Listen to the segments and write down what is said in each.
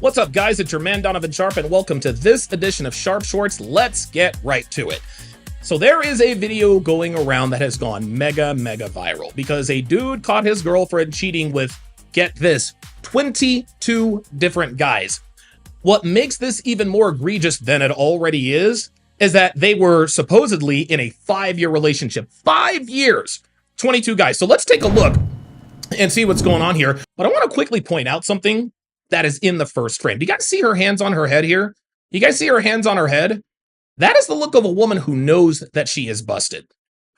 What's up, guys? It's your man, Donovan Sharp, and welcome to this edition of Sharp Shorts. Let's get right to it. So there is a video going around that has gone mega viral because a dude caught his girlfriend cheating with, get this, 22 different guys. What makes this even more egregious than it already is that they were supposedly in a 5-year relationship. 5 years, 22 guys. So let's take a look and see what's going on here. But I want to quickly point out something that is in the first frame. Do you guys see her hands on her head here? You guys see her hands on her head? That is the look of a woman who knows that she is busted.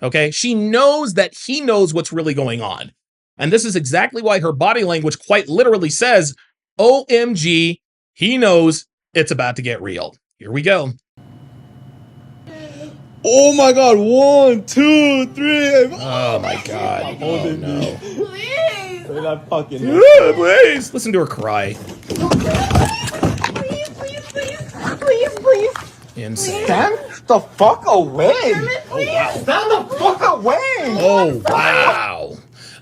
Okay? She knows that he knows what's really going on. And this is exactly why her body language quite literally says, OMG, he knows it's about to get real. Here we go. Oh my god, 1, 2, 3. Oh my god. Oh no. Please. Say that fucking Yeah, please. Listen to her cry. Please. Insane. Stand the fuck away! Oh wow. Stand the fuck away! Oh wow.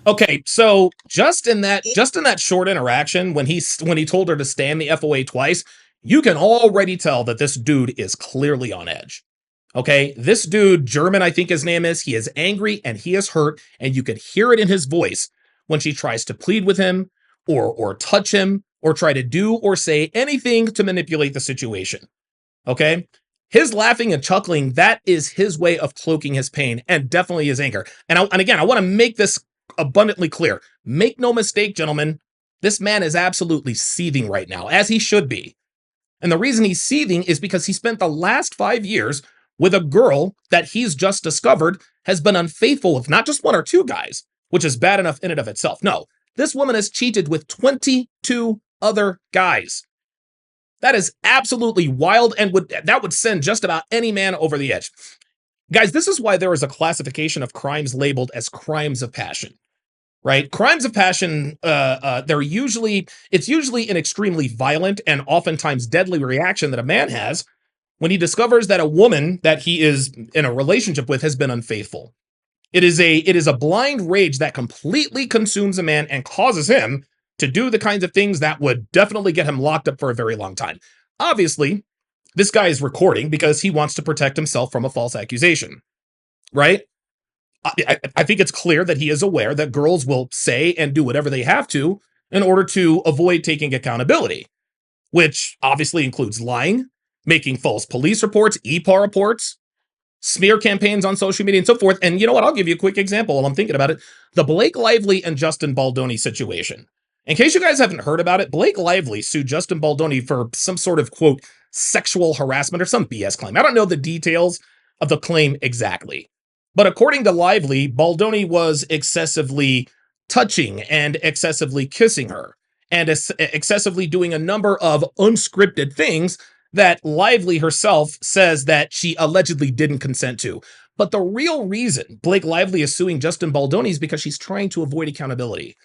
Okay, so just in that short interaction, when he told her to stand the FOA twice, you can already tell that this dude is clearly on edge. Okay, this dude, German, I think his name is, he is angry and he is hurt, and you could hear it in his voice when she tries to plead with him or touch him or try to do or say anything to manipulate the situation. Okay? His laughing and chuckling, that is his way of cloaking his pain and definitely his anger. And again, I want to make this abundantly clear. Make no mistake, gentlemen, this man is absolutely seething right now, as he should be. And the reason he's seething is because he spent the last 5 years with a girl that he's just discovered has been unfaithful with not just 1 or 2 guys, which is bad enough in and of itself. No, this woman has cheated with 22 other guys. That is absolutely wild, and that would send just about any man over the edge. Guys, this is why there is a classification of crimes labeled as crimes of passion, right? Crimes of passion, it's usually an extremely violent and oftentimes deadly reaction that a man has when he discovers that a woman that he is in a relationship with has been unfaithful. It is a blind rage that completely consumes a man and causes him to do the kinds of things that would definitely get him locked up for a very long time. Obviously, this guy is recording because he wants to protect himself from a false accusation, right? I think it's clear that he is aware that girls will say and do whatever they have to in order to avoid taking accountability, which obviously includes lying, making false police reports, EPAR reports, smear campaigns on social media, and so forth. And you know what? I'll give you a quick example while I'm thinking about it. The Blake Lively and Justin Baldoni situation. In case you guys haven't heard about it, Blake Lively sued Justin Baldoni for some sort of, quote, sexual harassment or some BS claim. I don't know the details of the claim exactly. But according to Lively, Baldoni was excessively touching and excessively kissing her and excessively doing a number of unscripted things that Lively herself says that she allegedly didn't consent to. But the real reason Blake Lively is suing Justin Baldoni is because she's trying to avoid accountability.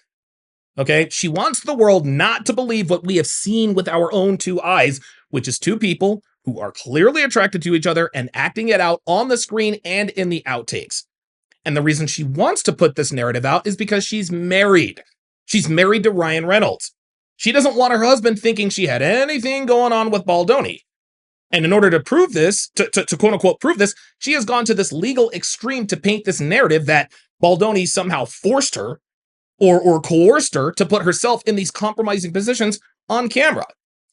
Okay? She wants the world not to believe what we have seen with our own 2 eyes, which is 2 people who are clearly attracted to each other and acting it out on the screen and in the outtakes. And the reason she wants to put this narrative out is because she's married. She's married to Ryan Reynolds. She doesn't want her husband thinking she had anything going on with Baldoni. And in order to prove this, to quote unquote prove this, she has gone to this legal extreme to paint this narrative that Baldoni somehow forced her or coerced her to put herself in these compromising positions on camera.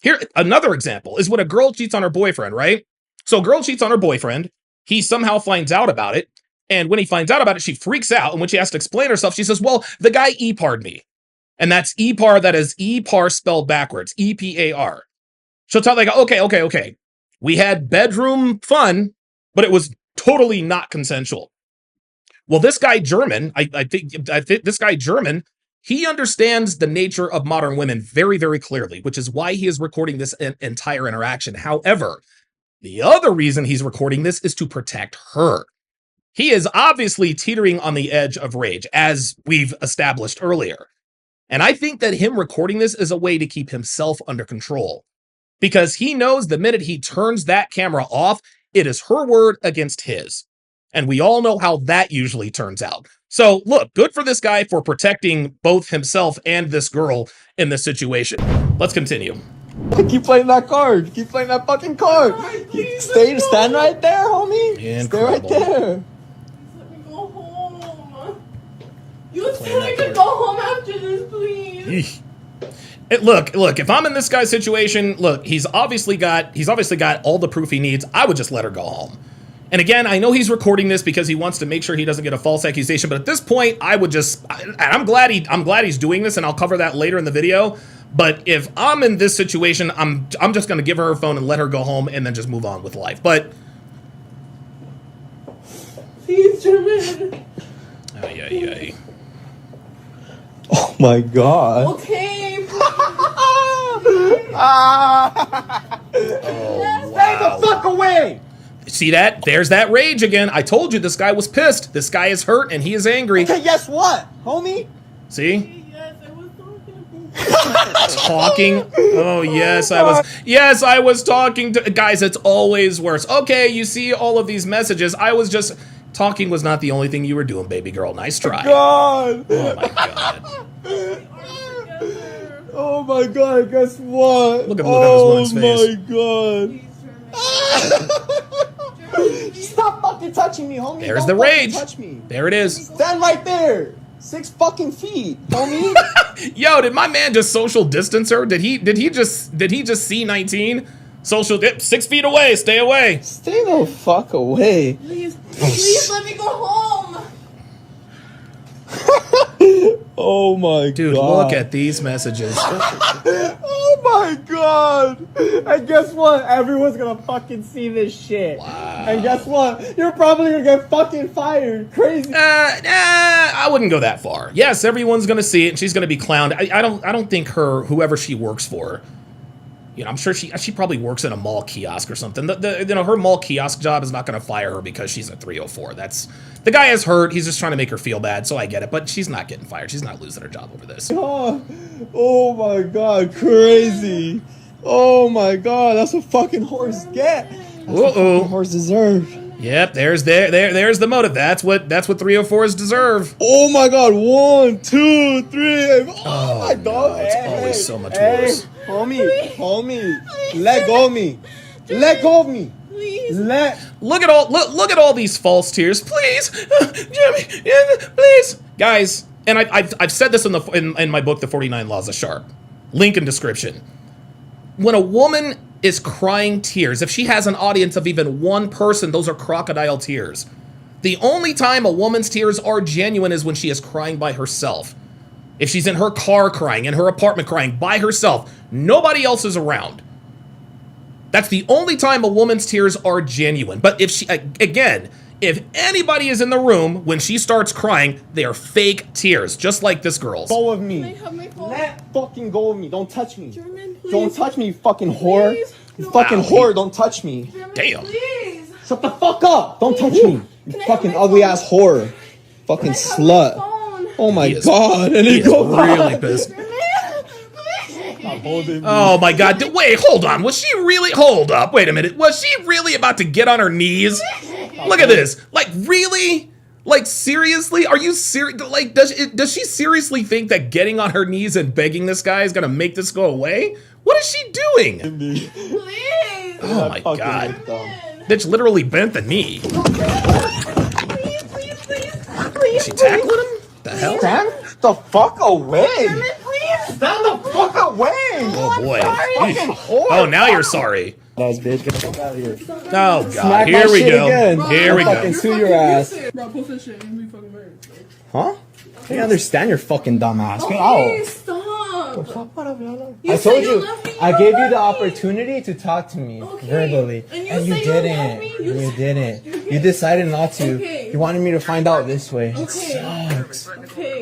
Here, another example is when a girl cheats on her boyfriend, right? So a girl cheats on her boyfriend. He somehow finds out about it. And when he finds out about it, she freaks out. And when she has to explain herself, she says, well, the guy EPAR'd me. And that's EPAR, that is EPAR spelled backwards, EPAR. She'll tell the guy, okay. We had bedroom fun, but it was totally not consensual. Well, this guy German, I think this guy German, he understands the nature of modern women very, very clearly, which is why he is recording this entire interaction. However, the other reason he's recording this is to protect her. He is obviously teetering on the edge of rage, as we've established earlier. And I think that him recording this is a way to keep himself under control, because he knows the minute he turns that camera off, it is her word against his. And we all know how that usually turns out. So look, good for this guy for protecting both himself and this girl in this situation. Let's continue. Keep playing that card. Keep playing that fucking card. Please, Stand right there, homie. Incredible. Stay right there. Let me go home. You Playing said I that could card. go home after this, please. Look, if I'm in this guy's situation, look, he's obviously got all the proof he needs. I would just let her go home. And again, I know he's recording this because he wants to make sure he doesn't get a false accusation, but at this point, I would just, and I'm glad he's doing this, and I'll cover that later in the video. But if I'm in this situation, I'm just gonna give her her phone and let her go home and then just move on with life. But Please, German. ay. Oh my god. Okay. Stay the fuck away. See that? There's that rage again. I told you this guy was pissed. This guy is hurt and he is angry. Okay, guess what, homie? See? Yes, I was talking. Talking. Oh, yes, I was talking to guys, it's always worse. Okay, you see all of these messages. I was just talking was not the only thing you were doing, baby girl. Nice try. God. Oh my god. Oh my god, guess what? Look at the look on this woman's face. Oh my god. Stop fucking touching me, homie. There's Don't the fucking rage. touch me. There it is. Stand right there. 6 fucking feet, homie. Yo, did my man just social distance her? Did he just see 19? Social 6 feet away, stay away. Stay the fuck away. Please let me go home. Oh my Dude, god. look at these messages. Oh my god. And guess what? Everyone's gonna fucking see this shit. Wow. And guess what? You're probably gonna get fucking fired. Crazy. I wouldn't go that far. Yes, everyone's gonna see it and she's gonna be clowned. I don't think whoever she works for, you know, I'm sure she probably works in a mall kiosk or something. Her mall kiosk job is not gonna fire her because she's a 304. The guy is hurt. He's just trying to make her feel bad, so I get it. But she's not getting fired. She's not losing her job over this. Oh my god, crazy. Oh my god, that's what fucking horse get. That's what fucking horse deserve. Yep, there's the motive. That's what 304s deserve. Oh my god, 1, 2, 3. Oh my god. No, it's always so much worse. Homie, let go of me. Let go of me. Please. Look at all these false tears, please, Jimmy, please, guys. And I've said this in my book, The 49 Laws of Sharp. Link in description. When a woman is crying tears, if she has an audience of even one person, those are crocodile tears. The only time a woman's tears are genuine is when she is crying by herself. If she's in her car crying, in her apartment crying by herself, nobody else is around. That's the only time a woman's tears are genuine. But if if anybody is in the room when she starts crying, they are fake tears, just like this girl's. Go with Can I me. have my phone? Let fucking go of me. Don't touch me. German, please. Don't touch me, you fucking whore. Please. You No. fucking Wow. whore, don't touch me. German, Damn. Please. Shut the fuck up. Don't touch me. You Can I fucking have my ugly phone? ass whore. Fucking Can I have slut. my phone? Oh my He is- god. And He he is goes really pissed. German, please. holding me. Oh my god, wait, hold on. Was she really, hold up, wait a minute. Was she really about to get on her knees? Look at this. Like, really? Like, seriously? Are you serious? Like, does she seriously think that getting on her knees and begging this guy is gonna make this go away? What is she doing? Please. Oh my Fucking god. dumb. Bitch literally bent the knee. Please, please, please. Please, She tackled him? The hell? Stand the fuck away. German, please. Stand the fuck away. Oh boy. Fucking whore. Oh, now you're sorry. Nice bitch. Get the fuck out of here. Oh god, Smack here my we shit go. again. Here we Fucking go. sue your ass. Bro, post that shit and we fucking married. Huh? I don't understand your fucking dumb ass. Get Please, out. stop. I said told you you, love me, I you gave you love the me. opportunity to talk to me Okay. verbally, And you and you say you love didn't. me? You You didn't. Okay. You decided not to. Okay. You wanted me to find out this way. It Okay. sucks. Okay.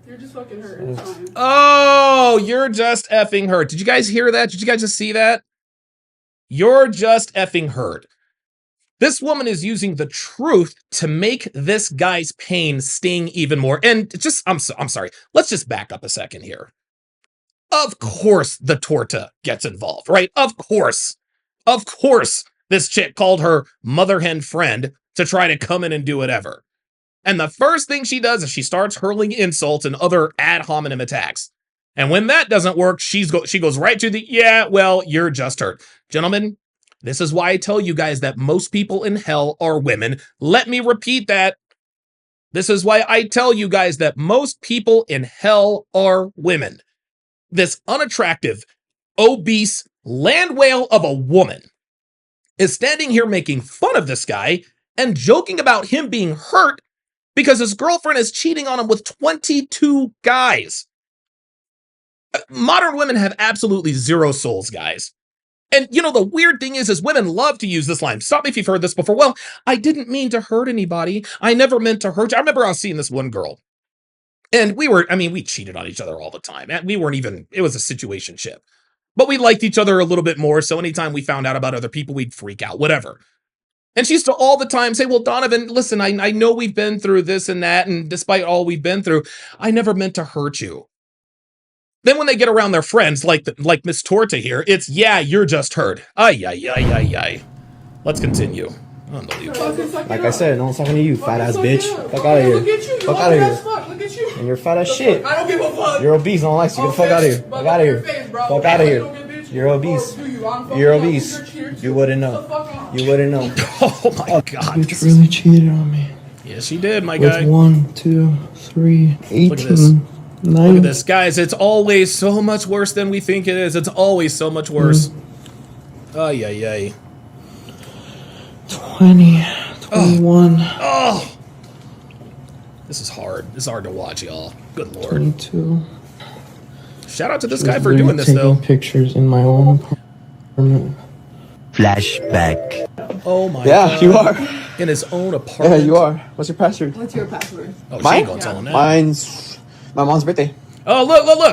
You're just fucking hurt. It's fine. Oh, you're just effing hurt. Did you guys hear that? Did you guys just see that? You're just effing hurt. This woman is using the truth to make this guy's pain sting even more. And just, I'm sorry. Let's just back up a second here. Of course the torta gets involved, right? Of course. Of course this chick called her mother hen friend to try to come in and do whatever. And the first thing she does is she starts hurling insults and other ad hominem attacks. And when that doesn't work, she goes right to the, yeah, well, you're just hurt. Gentlemen, this is why I tell you guys that most people in hell are women. Let me repeat that. This is why I tell you guys that most people in hell are women. This unattractive, obese land whale of a woman is standing here making fun of this guy and joking about him being hurt because his girlfriend is cheating on him with 22 guys. Modern women have absolutely zero souls, guys. And, you know, the weird thing is women love to use this line. Stop me if you've heard this before. Well, I didn't mean to hurt anybody. I never meant to hurt you. I remember I was seeing this one girl. And we cheated on each other all the time. And we weren't even, it was a situationship. But we liked each other a little bit more. So anytime we found out about other people, we'd freak out, whatever. And she used to all the time say, well, Donovan, listen, I know we've been through this and that. And despite all we've been through, I never meant to hurt you. Then when they get around their friends, like Miss Torta here, it's, yeah, you're just hurt. Ay. Let's continue. Unbelievable. Like I said, no one's talking to you, fat ass bitch. Fuck out of here. Look at you. Fuck out of here. Look at you. And you're fat as shit. I don't give a fuck. You're obese, no one likes you. Get the fuck out of here. Fuck out of here. Fuck out of here. You're obese. You're obese. You wouldn't know. You wouldn't know. Oh my God. Bitch really cheated on me. Yes, she did, my guy. With 1, 2, 3, 18. Look at this. 9. Look at this, guys. It's always so much worse than we think it is. It's always so much worse. Ay. 20, 21. Oh. This is hard. This is hard to watch, y'all. Good Lord. 22. Shout out to this guy for doing this, though. Pictures in my own apartment. Flashback. Oh my God. Yeah, you are. In his own apartment. Yeah, you are. What's your password? What's your password? Oh, she Mine? ain't gonna tell him that. Mine's my mom's birthday. Oh,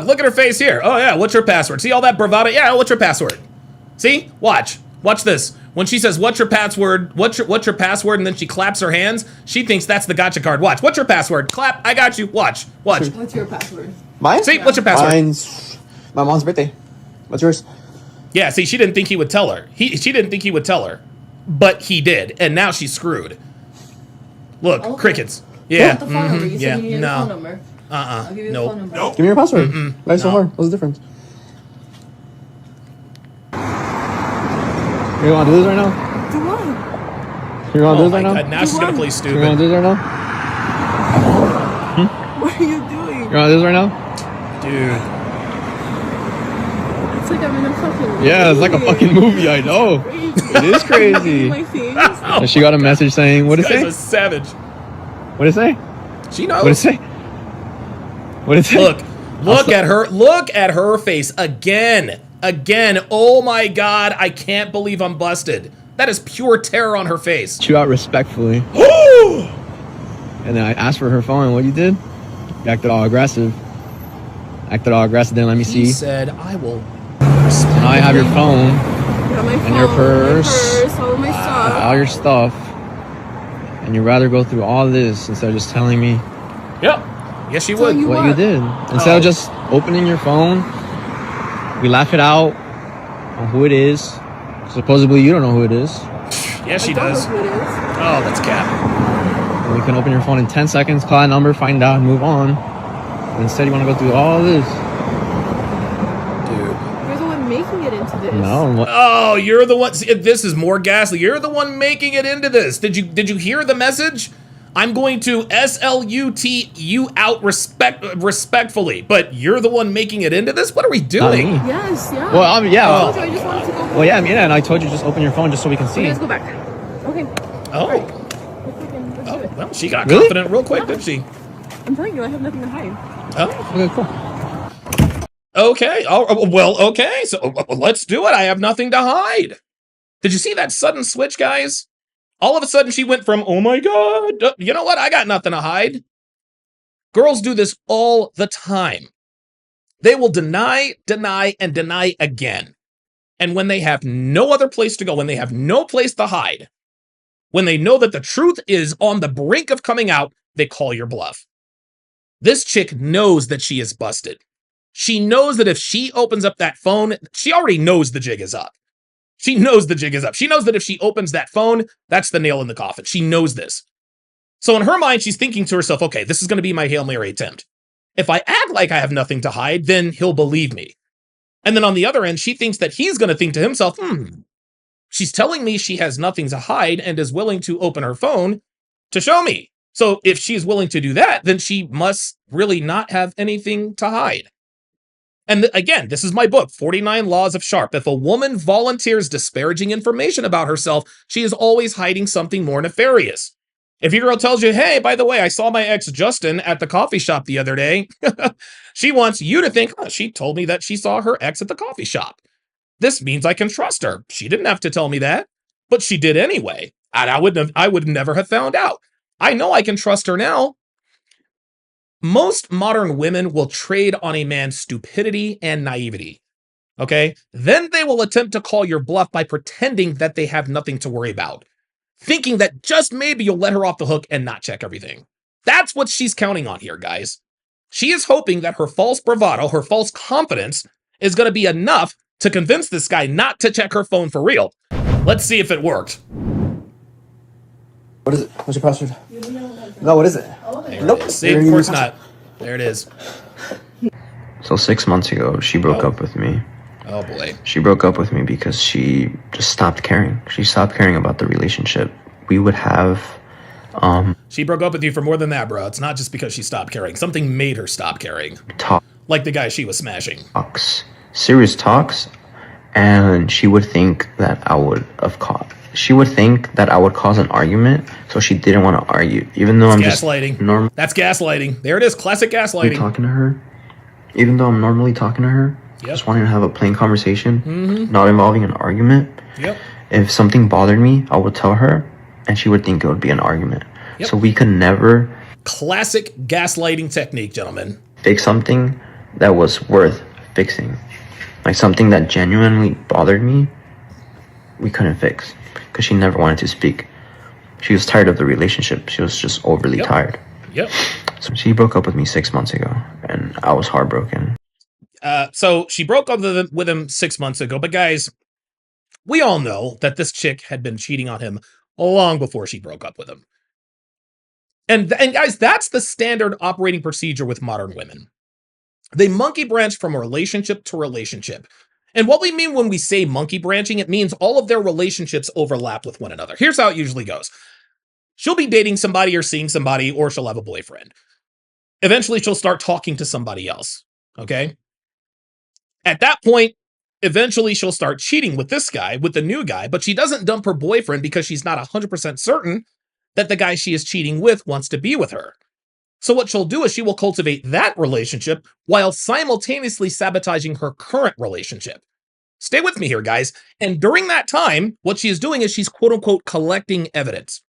look at her face here. Oh yeah, what's your password? See all that bravado? Yeah, what's your password? See? Watch this. When she says, what's your password? What's your password? And then she claps her hands, she thinks that's the gotcha card. Watch. What's your password? Clap. I got you. Watch. What's your password? Mine? See, what's your password? Mine's my mom's birthday. What's yours? Yeah, see, she didn't think he would tell her. She didn't think he would tell her. But he did, and now she's screwed. Look, Okay. crickets. Yeah. What's the phone number? You yeah. said you needed No. a phone number. I'll give you the phone number. Give me your password. Why so No. hard? What's the difference? You want to do this right now? Do what? You want to do Oh this my right now? God, now she's gonna play You want to stupid. do this right now? What are you doing? You want to do this right now? Dude. It's like I'm in a fucking Yeah, it's like a fucking movie. I know. It is crazy. my face. And she got a message saying, "What did it This say? guy's a savage. What did it say? She knows. What did it say? What did it say?" Look at her. Look at her face again. Oh my God. I can't believe I'm busted. That is pure terror on her face. You out respectfully. And then I asked for her phone. What you did? You acted all aggressive. Didn't let me He see. said, I will. Now I have your phone, Got my phone, your purse. my purse, all of my stuff. all your stuff, and you'd rather go through all this instead of just telling me Yep. Yes, she would. you what what? you did. Instead Oh. of just opening your phone, we laugh it out on who it is. Supposedly you don't know who it is. Yes, she I don't does. know who it is. Oh, that's cap. And you can open your phone in 10 seconds, call a number, find out, and move on. But instead you want to go through all this. Dude. You're the one making it into this. No. What? Oh, you're the one. See, this is more ghastly. You're the one making it into this. Did you hear the message? I'm going to SLUT you out respectfully, but you're the one making it into this? What are we Not doing? me. Yes, yeah. Well, yeah. I Well, told you I just wanted to go. and I told you just open your phone just so we can see. Okay, let's go back. Okay. Oh. Let's do Oh, it. well, she got Really? confident real quick, didn't she? I'm telling you, I have nothing to hide. Oh. Okay, cool. Okay. Oh, well, okay. So let's do it. I have nothing to hide. Did you see that sudden switch, guys? All of a sudden, she went from, oh my God, you know what? I got nothing to hide. Girls do this all the time. They will deny, and deny again. And when they have no other place to go, when they have no place to hide, when they know that the truth is on the brink of coming out, they call your bluff. This chick knows that she is busted. She knows that if she opens up that phone, she already knows the jig is up. She knows the jig is up. She knows that if she opens that phone, that's the nail in the coffin. She knows this. So in her mind, she's thinking to herself, okay, this is going to be my Hail Mary attempt. If I act like I have nothing to hide, then he'll believe me. And then on the other end, she thinks that he's going to think to himself, she's telling me she has nothing to hide and is willing to open her phone to show me. So if she's willing to do that, then she must really not have anything to hide. And again, this is my book, 49 Laws of Sharp. If a woman volunteers disparaging information about herself, she is always hiding something more nefarious. If your girl tells you, hey, by the way, I saw my ex Justin at the coffee shop the other day, she wants you to think, she told me that she saw her ex at the coffee shop. This means I can trust her. She didn't have to tell me that, but she did anyway. And I would never have found out. I know I can trust her now. Most modern women will trade on a man's stupidity and naivety. Okay? Then they will attempt to call your bluff by pretending that they have nothing to worry about, thinking that just maybe you'll let her off the hook and not check everything. That's what she's counting on here, guys. She is hoping that her false bravado, her false confidence, is going to be enough to convince this guy not to check her phone for real. Let's see if it worked. What is it? What's your password? No, what is it? Nope. See, of course not. There it is. So 6 months ago, she broke up with me. Oh, boy. She broke up with me because she just stopped caring. She stopped caring about the relationship. We would have, She broke up with you for more than that, bro. It's not just because she stopped caring. Something made her stop caring. Like the guy she was smashing. Serious talks, and she would think that I would have caught. She would think that I would cause an argument, so she didn't want to argue, even though I'm gaslighting. Just normal. That's gaslighting. There it is, classic gaslighting. Talking to her, even though I'm normally talking to her, just wanting to have a plain conversation, not involving an argument. Yep. If something bothered me, I would tell her, and she would think it would be an argument. Yep. So we could never. Classic gaslighting technique, gentlemen. Fix something that was worth fixing, like something that genuinely bothered me. We couldn't fix. Because she never wanted to speak. She was tired of the relationship. She was just overly tired. Yep. So she broke up with me 6 months ago, and I was heartbroken. So she broke up with him 6 months ago. But guys, we all know that this chick had been cheating on him long before she broke up with him. And guys, that's the standard operating procedure with modern women. They monkey branch from relationship to relationship. And what we mean when we say monkey branching, it means all of their relationships overlap with one another. Here's how it usually goes. She'll be dating somebody or seeing somebody, or she'll have a boyfriend. Eventually, she'll start talking to somebody else, okay? At that point, eventually she'll start cheating with this guy, with the new guy, but she doesn't dump her boyfriend because she's not 100% certain that the guy she is cheating with wants to be with her. So what she'll do is she will cultivate that relationship while simultaneously sabotaging her current relationship. Stay with me here, guys. And during that time, what she is doing is she's quote unquote collecting evidence,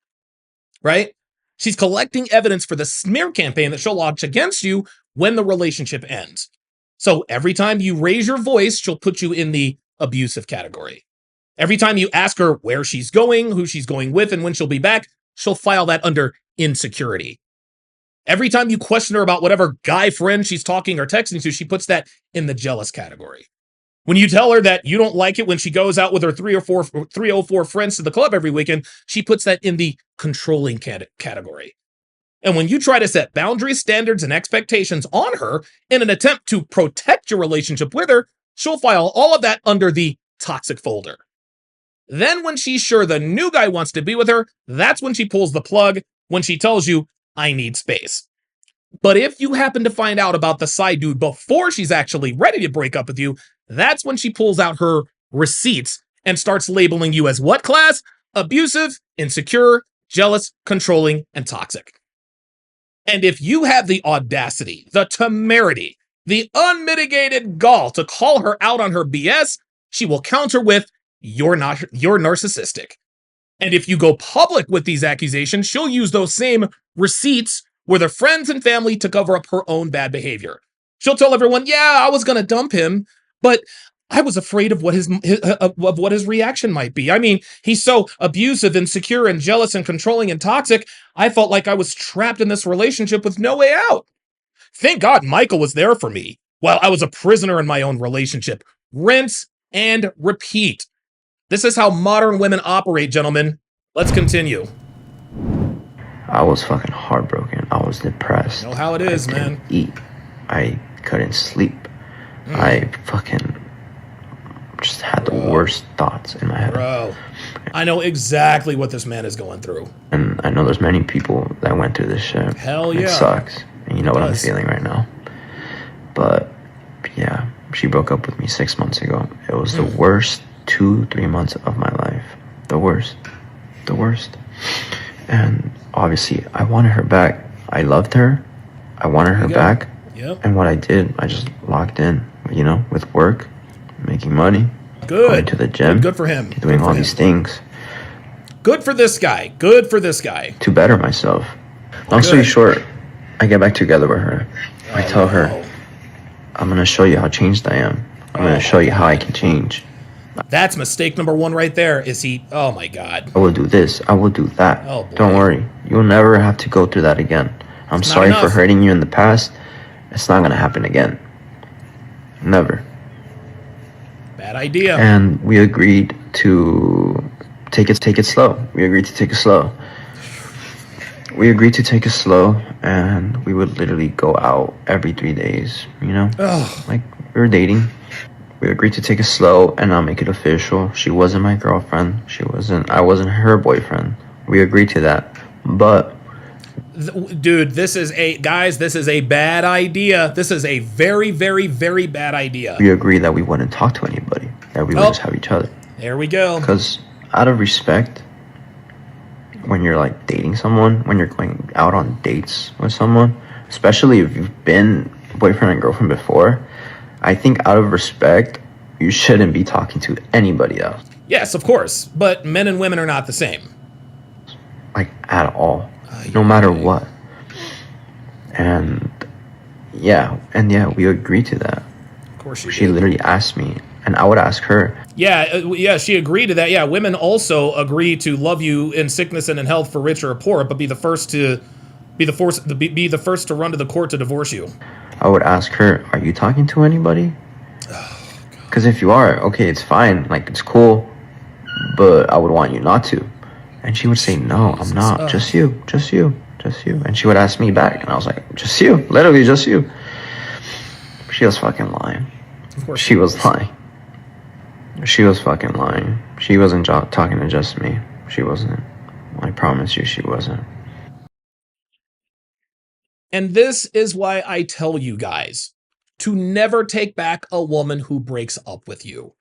right? She's collecting evidence for the smear campaign that she'll launch against you when the relationship ends. So every time you raise your voice, she'll put you in the abusive category. Every time you ask her where she's going, who she's going with, and when she'll be back, she'll file that under insecurity. Every time you question her about whatever guy friend she's talking or texting to, she puts that in the jealous category. When you tell her that you don't like it when she goes out with her 304 friends to the club every weekend, she puts that in the controlling category. And when you try to set boundaries, standards, and expectations on her in an attempt to protect your relationship with her, she'll file all of that under the toxic folder. Then when she's sure the new guy wants to be with her, that's when she pulls the plug, when she tells you, I need space. But if you happen to find out about the side dude before she's actually ready to break up with you, that's when she pulls out her receipts and starts labeling you as what class? Abusive, insecure, jealous, controlling, and toxic. And if you have the audacity, the temerity, the unmitigated gall to call her out on her BS, she will counter with, you're narcissistic. And if you go public with these accusations, she'll use those same receipts with her friends and family to cover up her own bad behavior. She'll tell everyone, yeah, I was going to dump him, but I was afraid of what his reaction might be. I mean, he's so abusive, insecure, and jealous, and controlling, and toxic. I felt like I was trapped in this relationship with no way out. Thank God Michael was there for me while I was a prisoner in my own relationship. Rinse and repeat. This is how modern women operate, gentlemen. Let's continue. I was fucking heartbroken. I was depressed. You know how it is, I man. didn't eat. I couldn't sleep. I fucking just had the worst thoughts in my head. Bro, I know exactly what this man is going through. And I know there's many people that went through this shit. Hell It yeah. sucks. And you know what I'm does. feeling right now. But yeah, she broke up with me 6 months ago. It was the worst 2-3 months of my life. The worst. And obviously I wanted her back. I loved her. I wanted her back. Yep. And what I did, I just locked in, you know, with work, making money, Good. going to the gym, Good for him. doing Good for all him. these things Good for this guy. Good for this guy. to better myself. Long story Good. short, I get back together with her. I tell her, I'm going to show you how changed I am. I'm going to show you how I can change. That's mistake number one right there. Is he? Oh my God. I will do this. I will do that. Oh, boy. Don't worry. You'll never have to go through that again. I'm not sorry for enough. hurting you in the past. It's not going to happen again. Never. Bad idea. And we agreed to take it slow. We agreed to take it slow. And we would literally go out every 3 days, you know? Ugh. Like, we were dating. We agreed to take it slow and not make it official. She wasn't my girlfriend. I wasn't her boyfriend. We agreed to that. But Dude, this is a bad idea. This is a very, very, very bad idea. we agreed that we wouldn't talk to anybody. That we would just have each other. There we go. Because out of respect, when you're like dating someone, when you're going out on dates with someone, especially if you've been boyfriend and girlfriend before, I think out of respect, you shouldn't be talking to anybody else. Yes, of course. But men and women are not the same. Like, at all. No matter what. And yeah, we agreed to that. Of course you She do. literally asked me, and I would ask her. Yeah, she agreed to that. Yeah, women also agree to love you in sickness and in health, for rich or poor, but be the first to run to the court to divorce you. I would ask her, are you talking to anybody? Because if you are, okay, it's fine. Like, it's cool. But I would want you not to. And she would say, no, I'm not. Just you. And she would ask me back. And I was like, just you. Literally just you. She was fucking lying. Of course. She was lying. She was fucking lying. She wasn't talking to just me. She wasn't. I promise you she wasn't. And this is why I tell you guys to never take back a woman who breaks up with you.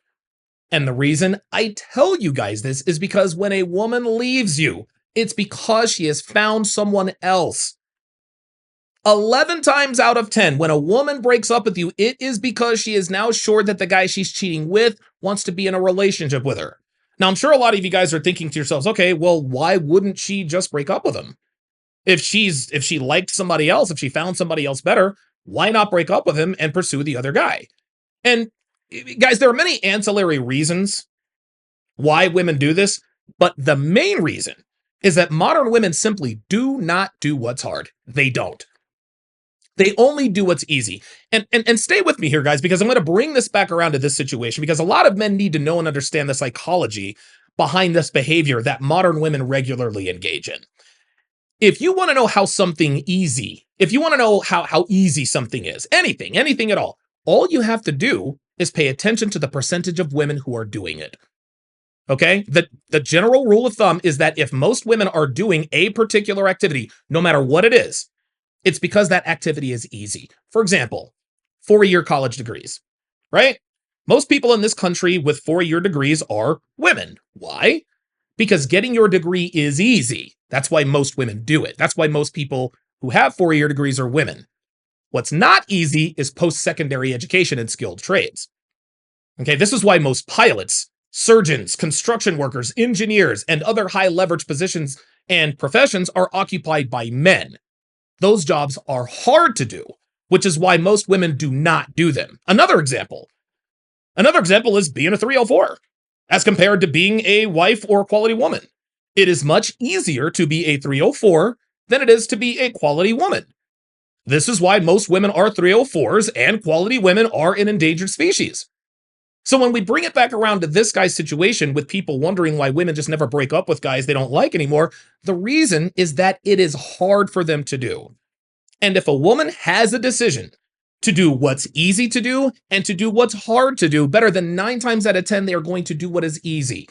And the reason I tell you guys this is because when a woman leaves you, it's because she has found someone else. 11 times out of 10, when a woman breaks up with you, it is because she is now sure that the guy she's cheating with wants to be in a relationship with her. Now, I'm sure a lot of you guys are thinking to yourselves, okay, well, why wouldn't she just break up with him? If she liked somebody else, if she found somebody else better, why not break up with him and pursue the other guy? And guys, there are many ancillary reasons why women do this, but the main reason is that modern women simply do not do what's hard. They don't. They only do what's easy. And stay with me here, guys, because I'm going to bring this back around to this situation, because a lot of men need to know and understand the psychology behind this behavior that modern women regularly engage in. If you want to know how something easy, if you want to know how easy something is, anything at all you have to do is pay attention to the percentage of women who are doing it. Okay? The general rule of thumb is that if most women are doing a particular activity, no matter what it is, it's because that activity is easy. For example, 4-year college degrees, right? Most people in this country with 4-year degrees are women. Why? Because getting your degree is easy. That's why most women do it. That's why most people who have 4-year degrees are women. What's not easy is post-secondary education and skilled trades. Okay, this is why most pilots, surgeons, construction workers, engineers, and other high-leverage positions and professions are occupied by men. Those jobs are hard to do, which is why most women do not do them. Another example is being a 304. As compared to being a wife or a quality woman. It is much easier to be a 304 than it is to be a quality woman. This is why most women are 304s and quality women are an endangered species. So when we bring it back around to this guy's situation with people wondering why women just never break up with guys they don't like anymore, the reason is that it is hard for them to do. And if a woman has a decision to do what's easy to do and to do what's hard to do. Better than 9 times out of 10, they are going to do what is easy.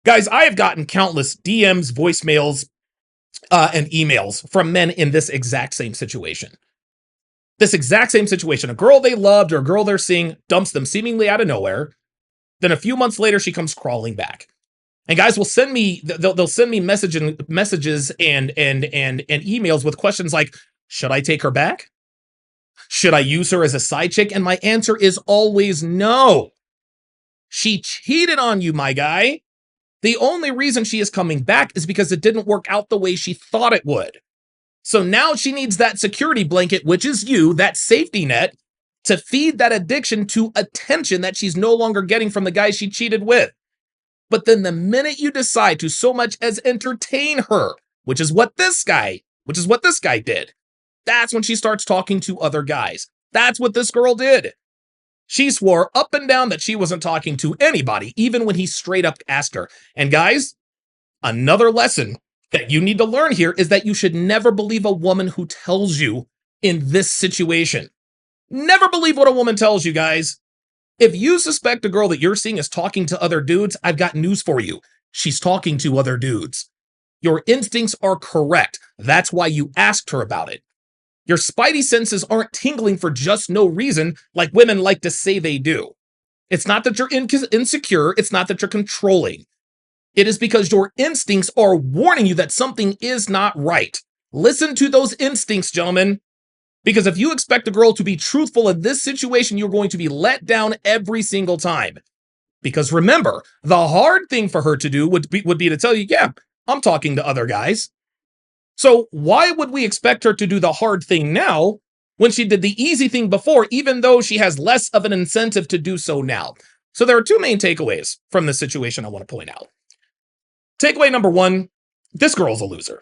Guys, I have gotten countless DMs, voicemails, and emails from men in this exact same situation. This exact same situation. A girl they loved or a girl they're seeing dumps them seemingly out of nowhere. Then a few months later, she comes crawling back. And guys will send me, they'll send me messages and emails with questions like, should I take her back? Should I use her as a side chick? And my answer is always no. She cheated on you, my guy. The only reason she is coming back is because it didn't work out the way she thought it would. So now she needs that security blanket, which is you, that safety net, to feed that addiction to attention that she's no longer getting from the guy she cheated with. But then the minute you decide to so much as entertain her, which is what this guy did, that's when she starts talking to other guys. That's what this girl did. She swore up and down that she wasn't talking to anybody, even when he straight up asked her. And guys, another lesson that you need to learn here is that you should never believe a woman who tells you in this situation. Never believe what a woman tells you, guys. If you suspect a girl that you're seeing is talking to other dudes, I've got news for you. She's talking to other dudes. Your instincts are correct. That's why you asked her about it. Your spidey senses aren't tingling for just no reason like women like to say they do. It's not that you're insecure. It's not that you're controlling. It is because your instincts are warning you that something is not right. Listen to those instincts, gentlemen. Because if you expect a girl to be truthful in this situation, you're going to be let down every single time. Because remember, the hard thing for her to do would be to tell you, yeah, I'm talking to other guys. So why would we expect her to do the hard thing now when she did the easy thing before, even though she has less of an incentive to do so now? So there are 2 main takeaways from this situation I want to point out. Takeaway number 1, this girl's a loser.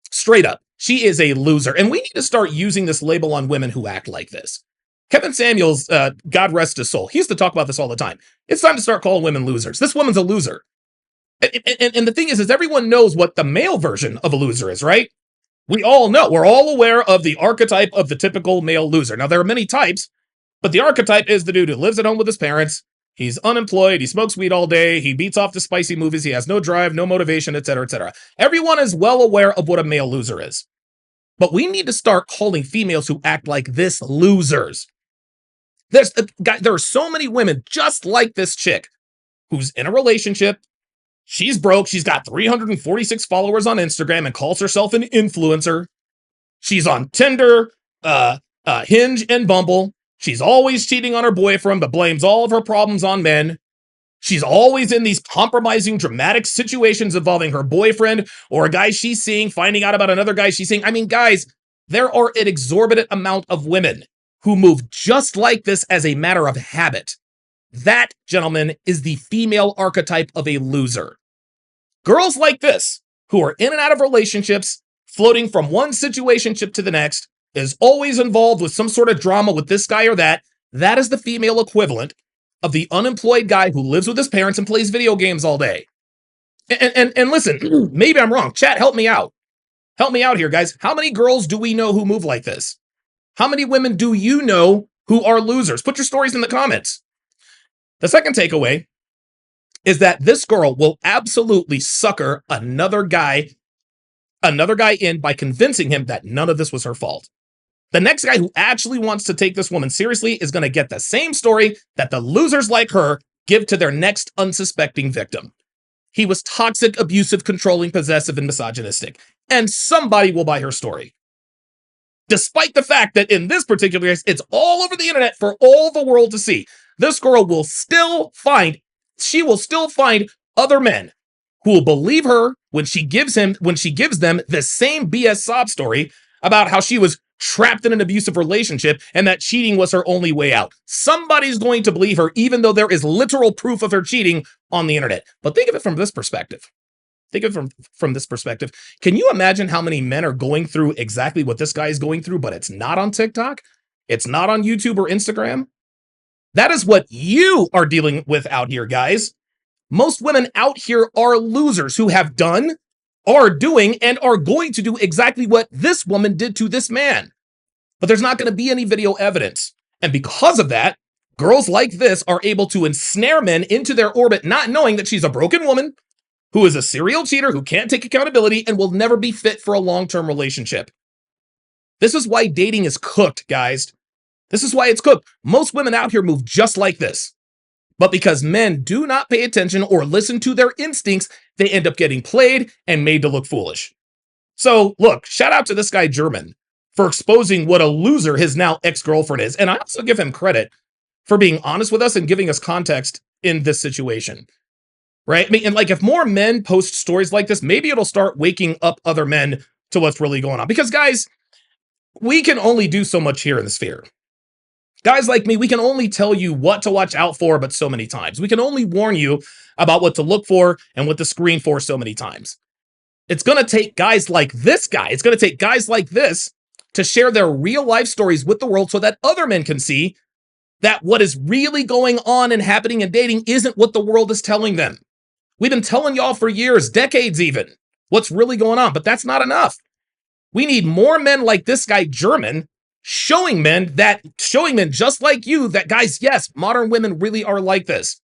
Straight up, she is a loser. And we need to start using this label on women who act like this. Kevin Samuels, God rest his soul, he used to talk about this all the time. It's time to start calling women losers. This woman's a loser. And the thing is everyone knows what the male version of a loser is, right? We all know. We're all aware of the archetype of the typical male loser. Now, there are many types, but the archetype is the dude who lives at home with his parents. He's unemployed. He smokes weed all day. He beats off to spicy movies. He has no drive, no motivation, etc., etc. Everyone is well aware of what a male loser is. But we need to start calling females who act like this losers. There are so many women just like this chick who's in a relationship. She's broke. She's got 346 followers on Instagram and calls herself an influencer. She's on Tinder, Hinge, and Bumble. She's always cheating on her boyfriend, but blames all of her problems on men. She's always in these compromising, dramatic situations involving her boyfriend or a guy she's seeing, finding out about another guy she's seeing. I mean, guys, there are an exorbitant amount of women who move just like this as a matter of habit. That, gentlemen, is the female archetype of a loser. Girls like this, who are in and out of relationships, floating from one situationship to the next, is always involved with some sort of drama with this guy or that. That is the female equivalent of the unemployed guy who lives with his parents and plays video games all day. And listen, maybe I'm wrong. Chat, help me out. Help me out here, guys. How many girls do we know who move like this? How many women do you know who are losers? Put your stories in the comments. The second takeaway is that this girl will absolutely sucker another guy in by convincing him that none of this was her fault. The next guy who actually wants to take this woman seriously is going to get the same story that the losers like her give to their next unsuspecting victim. He was toxic, abusive, controlling, possessive, and misogynistic. And somebody will buy her story. Despite the fact that in this particular case, it's all over the internet for all the world to see. This girl will still find other men who will believe her when she gives them the same BS sob story about how she was trapped in an abusive relationship and that cheating was her only way out. Somebody's going to believe her, even though there is literal proof of her cheating on the internet. But think of it from this perspective. From this perspective. Can you imagine how many men are going through exactly what this guy is going through, but it's not on TikTok? It's not on YouTube or Instagram? That is what you are dealing with out here, guys. Most women out here are losers who have done, are doing, and are going to do exactly what this woman did to this man. but there's not going to be any video evidence. And because of that, girls like this are able to ensnare men into their orbit, not knowing that she's a broken woman who is a serial cheater, who can't take accountability, and will never be fit for a long-term relationship. This is why dating is cooked, guys. This is why it's cooked. Most women out here move just like this. But because men do not pay attention or listen to their instincts, they end up getting played and made to look foolish. So, look, shout out to this guy, German, for exposing what a loser his now ex-girlfriend is. And I also give him credit for being honest with us and giving us context in this situation. Right? I mean, and like if more men post stories like this, maybe it'll start waking up other men to what's really going on. Because guys, we can only do so much here in the sphere. Guys like me, we can only tell you what to watch out for, but so many times. We can only warn you about what to look for and what to screen for so many times. It's going to take guys like this guy. It's going to take guys like this to share their real life stories with the world so that other men can see that what is really going on and happening in dating isn't what the world is telling them. We've been telling y'all for years, decades even, what's really going on, but that's not enough. We need more men like this guy, German, showing men just like you that, guys, yes, modern women really are like this.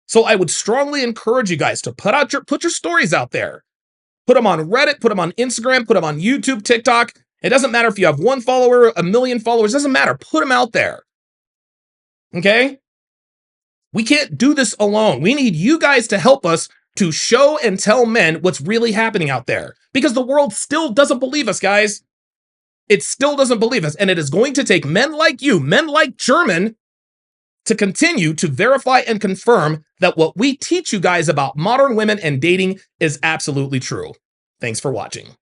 So I would strongly encourage you guys to put your stories out there. Put them on Reddit, put them on Instagram, put them on YouTube, TikTok. It doesn't matter if you have 1 follower, 1 million followers, it doesn't matter. Put them out there. Okay? We can't do this alone. We need you guys to help us to show and tell men what's really happening out there. Because the world still doesn't believe us, guys. It still doesn't believe us. And it is going to take men like you, men like German, to continue to verify and confirm that what we teach you guys about modern women and dating is absolutely true. Thanks for watching.